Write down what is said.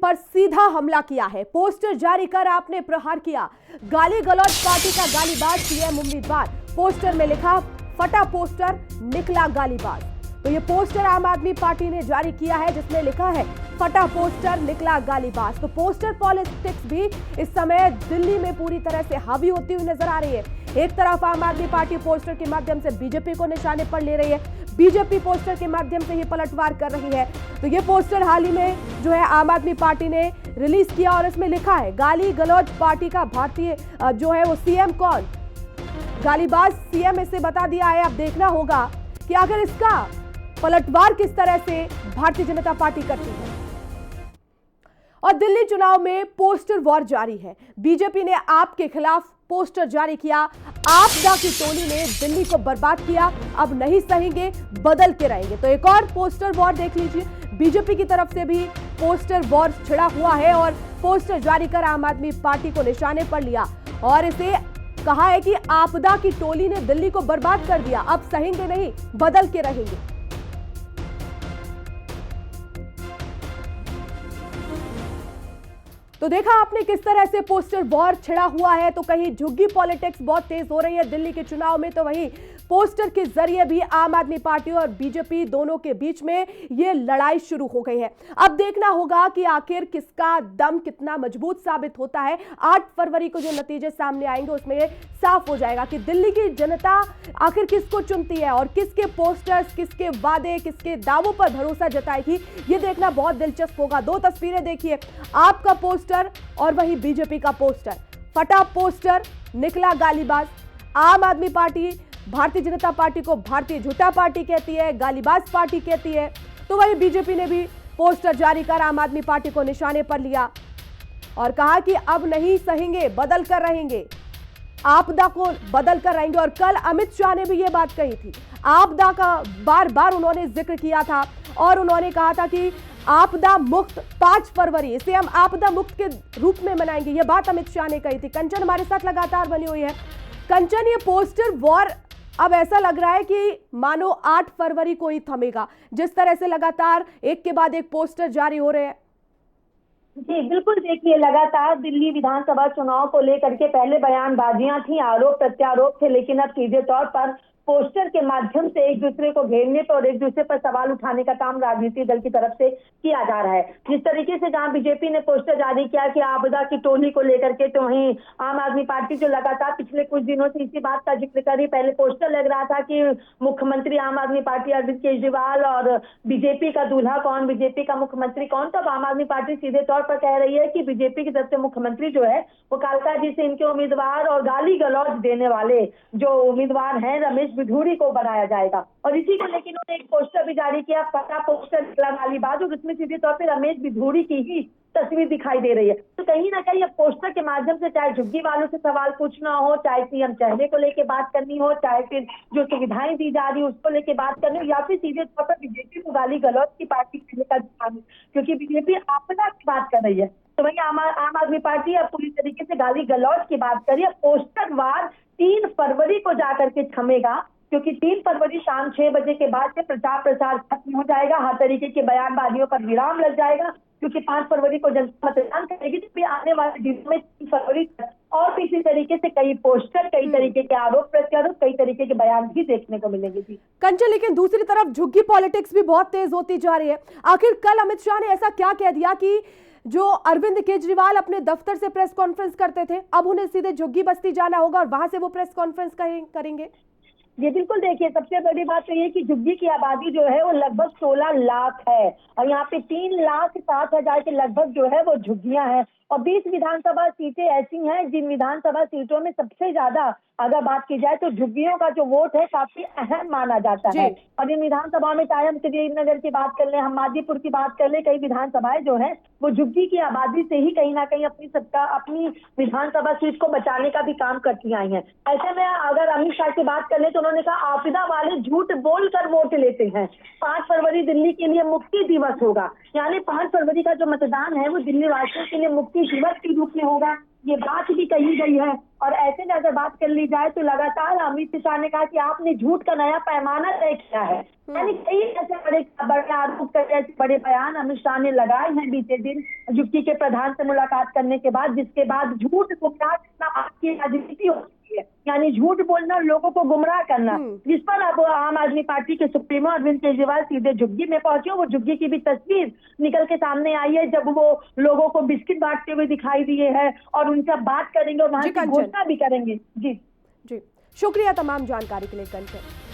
पर सीधा हमला किया है। पोस्टर जारी कर आपने प्रहार किया। गाली गलौज पार्टी का गालीबाज सीएम उम्मीदवार। पोस्टर में लिखा फटा पोस्टर निकला गालीबाज। तो ये पोस्टर आम आदमी पार्टी ने जारी किया है जिसमें लिखा है फटा पोस्टर निकला गालीबाज। तो पोस्टर पॉलिटिक्स भी इस समय दिल्ली में पूरी तरह से हावी होती हुई नजर आ रही है। एक तरफ आम आदमी पार्टी पोस्टर के माध्यम से बीजेपी को निशाने पर ले रही है, बीजेपी पोस्टर के माध्यम से ही पलटवार कर रही है। तो ये पोस्टर हाल ही में जो है आम आदमी पार्टी ने रिलीज किया और इसमें लिखा है गाली गलौज पार्टी का भारतीय जो है वो सीएम कौन, गालीबाज सीएम इसे बता दिया है। अब देखना होगा कि आखिर इसका पलटवार किस तरह से भारतीय जनता पार्टी करती है। और दिल्ली चुनाव में पोस्टर वॉर जारी है। बीजेपी ने आप के खिलाफ पोस्टर जारी किया। आपदा की टोली ने दिल्ली को बर्बाद किया, अब नहीं सहेंगे, बदल के रहेंगे। तो एक और पोस्टर वॉर देख लीजिए। बीजेपी की तरफ से भी पोस्टर वॉर छिड़ा हुआ है और पोस्टर जारी कर आम आदमी पार्टी को निशाने पर लिया और इसे कहा है कि आपदा की टोली ने दिल्ली को बर्बाद कर दिया, अब सहेंगे नहीं, बदल के रहेंगे। तो देखा आपने किस तरह से पोस्टर वॉर छिड़ा हुआ है। तो कहीं झुग्गी पॉलिटिक्स बहुत तेज हो रही है दिल्ली के चुनाव में, तो वहीं पोस्टर के जरिए भी आम आदमी पार्टी और बीजेपी दोनों के बीच में ये लड़ाई शुरू हो गई है। अब देखना होगा कि आखिर किसका दम कितना मजबूत साबित होता है। 8 फरवरी को जो नतीजे सामने आएंगे उसमें ये साफ हो जाएगा कि दिल्ली की जनता आखिर किसको चुनती है और किसके पोस्टर्स, किसके वादे, किसके दावों पर भरोसा जताएगी। ये देखना बहुत दिलचस्प होगा। 2 तस्वीरें देखिए, आपका पोस्टर और वही बीजेपी का पोस्टर। फटा पोस्टर निकला गालीबाज। आम आदमी पार्टी भारतीय जनता पार्टी को भारतीय झूठा पार्टी कहती है, गालीबाज पार्टी कहती है। तो वही बीजेपी ने भी पोस्टर जारी कर आम आदमी पार्टी को निशाने पर लिया और कहा कि अब नहीं सहेंगे, बदल कर रहेंगे, आपदा को बदल कर रहेंगे। और कल अमित शाह ने भी ये बात कही थी। आपदा का बार बार उन्होंने जिक्र किया था और उन्होंने कहा था कि आपदा मुक्त 5 फरवरी, इसे हम आपदा मुक्त के रूप में मनाएंगे। ये बात अमित शाह ने कही थी। कंचन हमारे साथ लगातार बनी हुई है। कंचन, ये पोस्टर वॉर अब ऐसा लग रहा है कि मानो 8 फरवरी को ही थमेगा, जिस तरह से लगातार एक के बाद एक पोस्टर जारी हो रहे हैं। जी बिल्कुल, देखिए लगातार दिल्ली विधानसभा चुनाव को लेकर के पहले बयानबाजियां थी, आरोप प्रत्यारोप थे, लेकिन अब सीधे तौर पर पोस्टर के माध्यम से एक दूसरे को घेरने पर और एक दूसरे पर सवाल उठाने का काम राजनीतिक दल की तरफ से किया जा रहा है। जिस तरीके से जहां बीजेपी ने पोस्टर जारी किया कि आपदा की टोली को लेकर के, तो वहीं आम आदमी पार्टी जो लगातार पिछले कुछ दिनों से इसी बात का जिक्र कर रही। पहले पोस्टर लग रहा था कि मुख्यमंत्री आम आदमी पार्टी अरविंद केजरीवाल और बीजेपी का दूल्हा कौन, बीजेपी का मुख्यमंत्री कौन। तो आम आदमी पार्टी सीधे तौर पर कह रही है कि बीजेपी की तरफ से मुख्यमंत्री जो है वो कालका जी से इनके उम्मीदवार और गाली गलौज देने वाले जो उम्मीदवार हैं रमेश बिधूड़ी को बनाया जाएगा। और इसी को लेकर उन्होंने एक पोस्टर भी जारी किया, फटा पोस्टर निकला गालीबाज, और उसमें सीधे तौर पर रमेश बिधूड़ी की ही तस्वीर दिखाई दे रही है। तो कहीं ना कहीं अब पोस्टर के माध्यम से चाहे झुग्गी वालों से सवाल पूछना हो, चाहे सीएम चेहरे को लेकर बात करनी हो, चाहे फिर जो सुविधाएं दी जा रही है उसको लेकर बात करनी हो, या फिर सीधे तौर पर बीजेपी को गाली गलौज की पार्टी करने का दिखानी, क्योंकि बीजेपी आपदा की बात कर रही है। तो वही आम आदमी पार्टी अब पूरी तरीके से गाली गलौज की बात करिए। पोस्टर वार 3 फरवरी को जाकर के थमेगा, क्योंकि 3 फरवरी शाम 6 बजे के बाद से प्रचार खत्म हो जाएगा। हर तरीके की बयानबाजियों पर विराम लग जाएगा, क्योंकि 5 फरवरी को जनता मतदान करेगी। तो आने वाले दिनों में 3 फरवरी तक और भी इसी तरीके से कई पोस्टर, कई तरीके के आरोप प्रत्यारोप, कई तरीके के बयान भी देखने को मिलेंगे। जी कंचन, लेकिन दूसरी तरफ झुग्गी पॉलिटिक्स भी बहुत तेज होती जा रही है। आखिर कल अमित शाह ने ऐसा क्या कह दिया कि जो अरविंद केजरीवाल अपने दफ्तर से प्रेस कॉन्फ्रेंस करते थे, अब उन्हें सीधे झुग्गी बस्ती जाना होगा और वहां से वो प्रेस कॉन्फ्रेंस करेंगे? ये बिल्कुल, देखिए सबसे बड़ी बात तो ये कि झुग्गी की आबादी जो है वो लगभग 16 लाख है और यहाँ पे 3,07,000 के लगभग जो है वो झुग्गियां हैं। और 20 विधानसभा सीटें ऐसी हैं जिन विधानसभा सीटों में सबसे ज्यादा अगर बात की जाए तो झुग्गियों का जो वोट है काफी अहम माना जाता है। और इन विधानसभा में चाहे हम नगर की बात कर लें, हम मादीपुर की बात कर लें, कई विधानसभाएं जो है वो झुग्गी की आबादी से ही कहीं ना कहीं अपनी विधानसभा सीट को बचाने का भी काम करती आई है। ऐसे में अगर अमित शाह की बात कर ले तो उन्होंने कहा आपदा वाले झूठ बोलकर वोट लेते हैं। 5 फरवरी दिल्ली के लिए मुक्ति दिवस होगा, यानी 5 फरवरी का जो मतदान है वो दिल्ली वासियों के लिए मुक्ति दिवस के रूप में होगा। ये बात भी कही गई है। और ऐसे में अगर बात कर ली जाए तो लगातार अमित शाह ने कहा कि आपने झूठ का नया पैमाना तय किया है। यानी कई ऐसे बड़े आरोप कर ऐसे बड़े बयान अमित शाह ने लगाए हैं बीते दिन युक्ति के प्रधान से मुलाकात करने के बाद, जिसके बाद झूठ गुमराह करना आपकी राजनीति होती है, यानी झूठ बोलना, लोगों को गुमराह करना, जिस पर अब आम आदमी पार्टी के सुप्रीमो अरविंद केजरीवाल सीधे झुग्गी में पहुंचे। वो झुग्गी की भी तस्वीर निकल के सामने आई है जब वो लोगों को बिस्किट बांटते हुए दिखाई दिए हैं और उनसे बात करेंगे और वहां की घोषणा भी करेंगे। जी जी, शुक्रिया तमाम जानकारी के लिए कंचन।